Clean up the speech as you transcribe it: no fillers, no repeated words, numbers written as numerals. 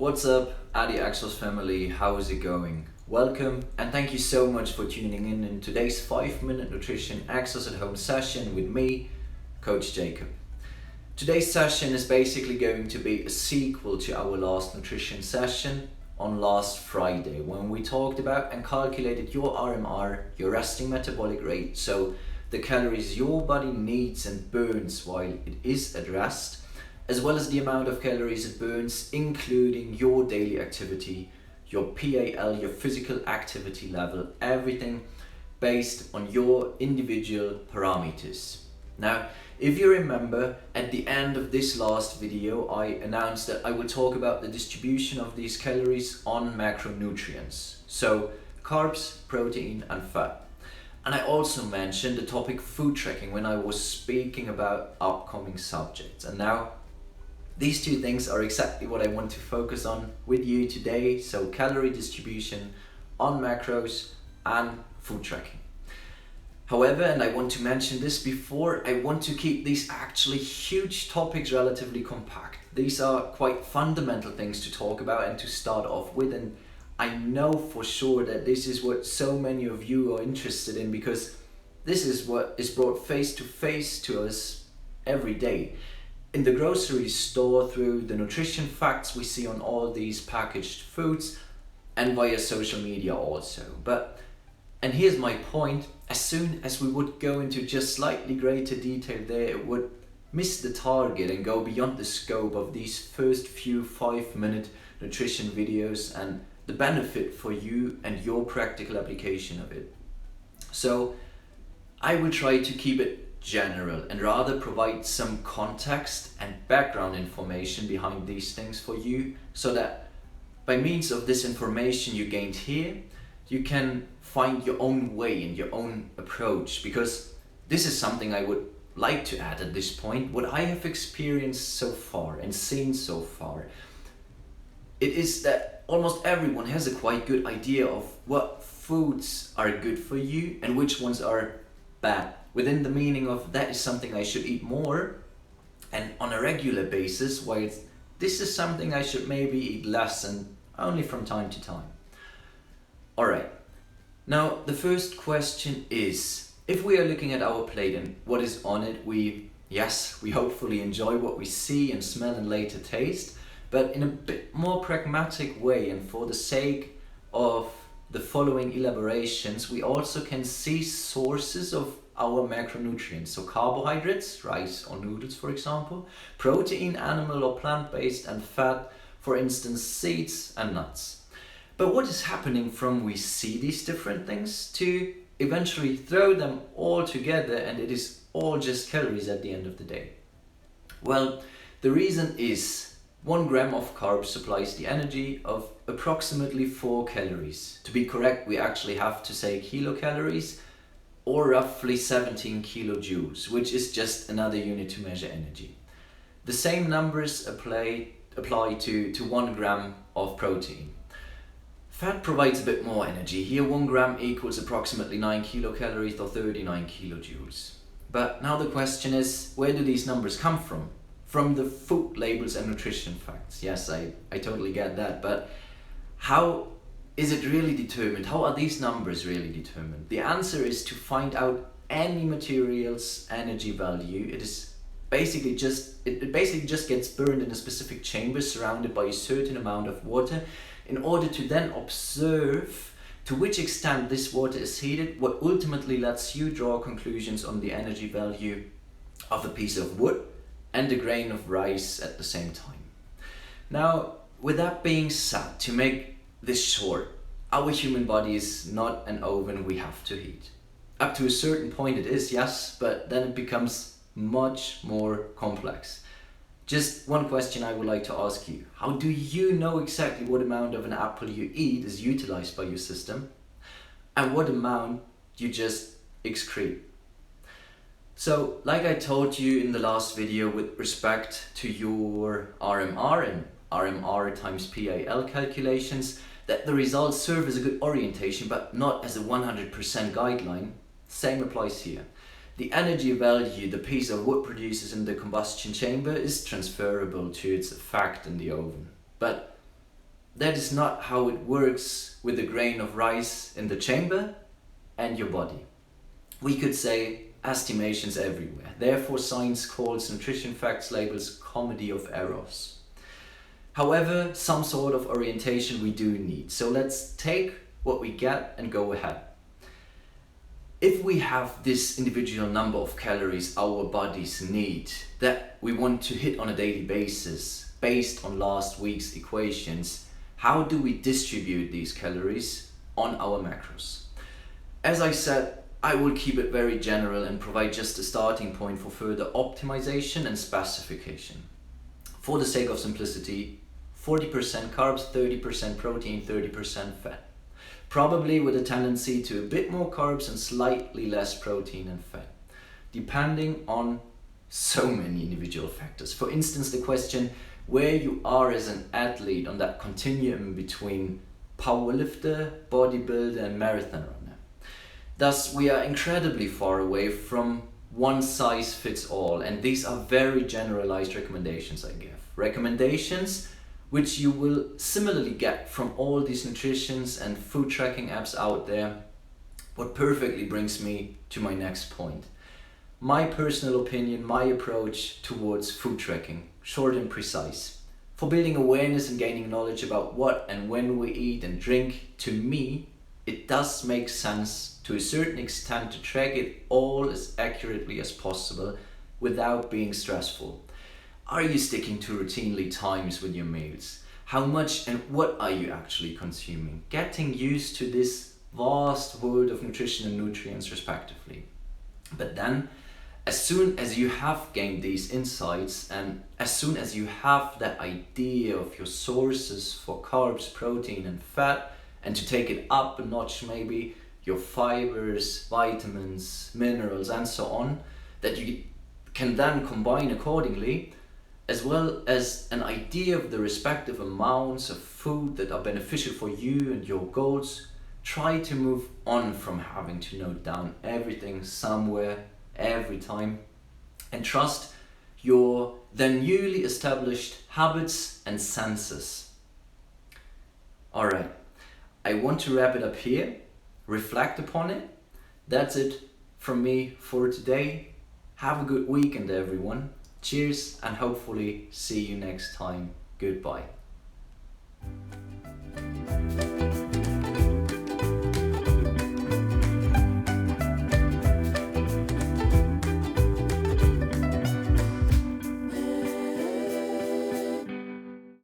What's up, Adi Axel's family? How is it going? Welcome and thank you so much for tuning in today's 5-minute nutrition access at home session with me, Coach Jakob. Today's session is basically going to be a sequel to our last nutrition session on last Friday when we talked about and calculated your RMR, your resting metabolic rate, so the calories your body needs and burns while it is at rest, as well as the amount of calories it burns, including your daily activity, your PAL, your physical activity level, everything based on your individual parameters. Now, if you remember, at the end of this last video, I announced that I would talk about the distribution of these calories on macronutrients, so carbs, protein, and fat. And I also mentioned the topic food tracking when I was speaking about upcoming subjects. And now, these two things are exactly what I want to focus on with you today. So calorie distribution on macros and food tracking. However, and I want to mention this before, I want to keep these actually huge topics relatively compact. These are quite fundamental things to talk about and to start off with. And I know for sure that this is what so many of you are interested in, because this is what is brought face to face to us every day. In the grocery store, through the nutrition facts we see on all these packaged foods, and via social media also. And here's my point, as soon as we would go into just slightly greater detail there, it would miss the target and go beyond the scope of these first few 5-minute nutrition videos and the benefit for you and your practical application of it. So I will try to keep it general and rather provide some context and background information behind these things for you, so that by means of this information you gained here, you can find your own way and your own approach. Because this is something I would like to add at this point. What I have experienced so far and seen so far, it is that almost everyone has a quite good idea of what foods are good for you and which ones are bad, within the meaning of that is something I should eat more and on a regular basis, while this is something I should maybe eat less and only from time to time. Alright, now the first question is, if we are looking at our plate and what is on it, we hopefully enjoy what we see and smell and later taste, but in a bit more pragmatic way and for the sake of the following elaborations, we also can see sources of our macronutrients, so carbohydrates, rice or noodles for example, protein, animal or plant-based, and fat, for instance seeds and nuts. But what is happening from we see these different things to eventually throw them all together and it is all just calories at the end of the day? Well, the reason is 1 gram of carbs supplies the energy of approximately 4 calories. To be correct, we actually have to say kilocalories, or roughly 17 kilojoules, which is just another unit to measure energy. The same numbers apply to 1 gram of protein. Fat provides a bit more energy. Here 1 gram equals approximately 9 kilocalories or 39 kilojoules. But now the question is, where do these numbers come from? From the food labels and nutrition facts. Yes, I totally get that, but how is it really determined? How are these numbers really determined? The answer is to find out any material's energy value. It basically just gets burned in a specific chamber surrounded by a certain amount of water, in order to then observe to which extent this water is heated, what ultimately lets you draw conclusions on the energy value of a piece of wood and a grain of rice at the same time. Now, with that being said, to make this short, our human body is not an oven we have to heat. Up to a certain point it is, yes, but then it becomes much more complex. Just one question I would like to ask you. How do you know exactly what amount of an apple you eat is utilized by your system and what amount you just excrete? So, like I told you in the last video with respect to your RMR and RMR times PAL calculations, that the results serve as a good orientation but not as a 100% guideline, same applies here. The energy value the piece of wood produces in the combustion chamber is transferable to its effect in the oven. But that is not how it works with a grain of rice in the chamber and your body. We could say estimations everywhere. Therefore, science calls nutrition facts labels comedy of errors. However, some sort of orientation we do need. So let's take what we get and go ahead. If we have this individual number of calories our bodies need that we want to hit on a daily basis based on last week's equations, how do we distribute these calories on our macros? As I said, I will keep it very general and provide just a starting point for further optimization and specification. For the sake of simplicity, 40% carbs, 30% protein, 30% fat. Probably with a tendency to a bit more carbs and slightly less protein and fat, depending on so many individual factors. For instance, the question where you are as an athlete on that continuum between powerlifter, bodybuilder and marathon runner. Thus, we are incredibly far away from one size fits all, and these are very generalized recommendations I give. Recommendations which you will similarly get from all these nutritions and food tracking apps out there. What perfectly brings me to my next point. My personal opinion, my approach towards food tracking, short and precise. For building awareness and gaining knowledge about what and when we eat and drink, to me, it does make sense to a certain extent to track it all as accurately as possible without being stressful. Are you sticking to routinely times with your meals? How much and what are you actually consuming? Getting used to this vast world of nutrition and nutrients respectively. But then, as soon as you have gained these insights and as soon as you have that idea of your sources for carbs, protein and fat, and to take it up a notch maybe, your fibers, vitamins, minerals and so on, that you can then combine accordingly, as well as an idea of the respective amounts of food that are beneficial for you and your goals, try to move on from having to note down everything somewhere every time and trust your then newly established habits and senses. Alright, I want to wrap it up here, reflect upon it. That's it from me for today. Have a good weekend everyone. Cheers and hopefully see you next time. Goodbye.